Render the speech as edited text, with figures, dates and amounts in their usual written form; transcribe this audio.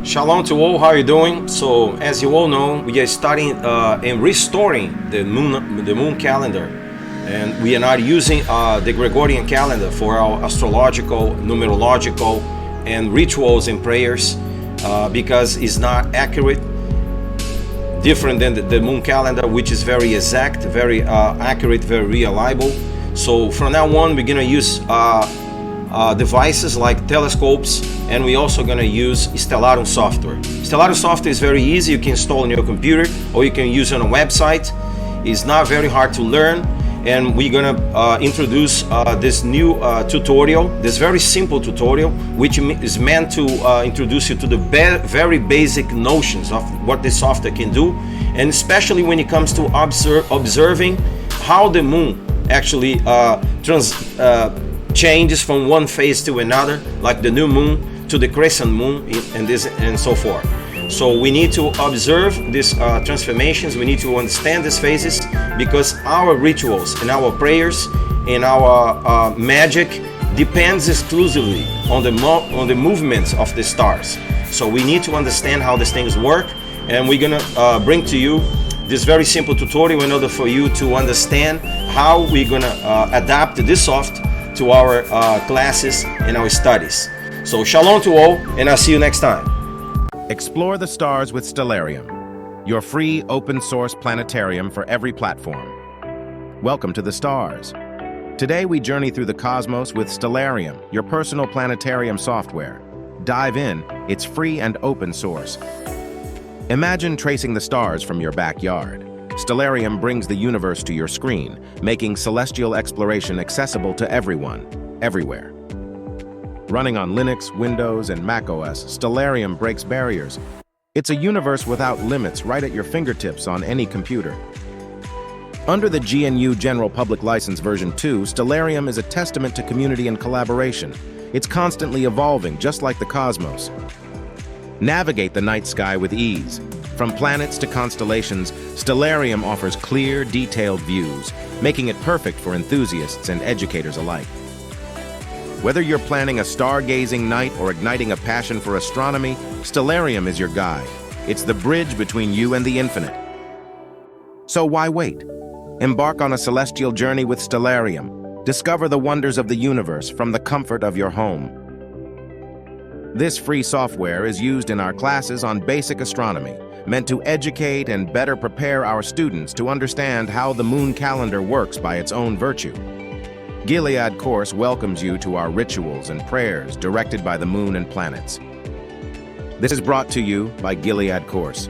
Shalom to all, how are you doing? So as you all know, we are starting and restoring the moon calendar, and we are not using the Gregorian calendar for our astrological, numerological and rituals and prayers because it's not accurate, different than the moon calendar, which is very exact, very accurate, very reliable. So from now on, we're gonna use devices like telescopes, and we're also going to use Stellarium software. Stellarium software is very easy. You can install on your computer or you can use it on a website. It's not very hard to learn, and we're going to introduce this new tutorial, this very simple tutorial, which is meant to introduce you to the very basic notions of what this software can do, and especially when it comes to observing how the moon actually changes from one phase to another, like the new moon to the crescent moon, and so forth. So we need to observe these transformations. We need to understand these phases, because our rituals and our prayers and our magic depends exclusively on the movements of the stars. So we need to understand how these things work, and we're gonna bring to you this very simple tutorial in order for you to understand how we're gonna adapt this software to our classes and our studies. So shalom to all, and I'll see you next time. Explore the stars with Stellarium, your free open-source planetarium for every platform. Welcome to the stars. Today we journey through the cosmos with Stellarium, your personal planetarium software. Dive in, it's free and open source. Imagine tracing the stars from your backyard. Stellarium brings the universe to your screen, making celestial exploration accessible to everyone, everywhere. Running on Linux, Windows, and macOS, Stellarium breaks barriers. It's a universe without limits, right at your fingertips on any computer. Under the GNU General Public License version 2, Stellarium is a testament to community and collaboration. It's constantly evolving, just like the cosmos. Navigate the night sky with ease. From planets to constellations, Stellarium offers clear, detailed views, making it perfect for enthusiasts and educators alike. Whether you're planning a stargazing night or igniting a passion for astronomy, Stellarium is your guide. It's the bridge between you and the infinite. So why wait? Embark on a celestial journey with Stellarium. Discover the wonders of the universe from the comfort of your home. This free software is used in our classes on basic astronomy, meant to educate and better prepare our students to understand how the moon calendar works by its own virtue. Gilead course welcomes you to our rituals and prayers directed by the moon and planets. This is brought to you by Gilead course.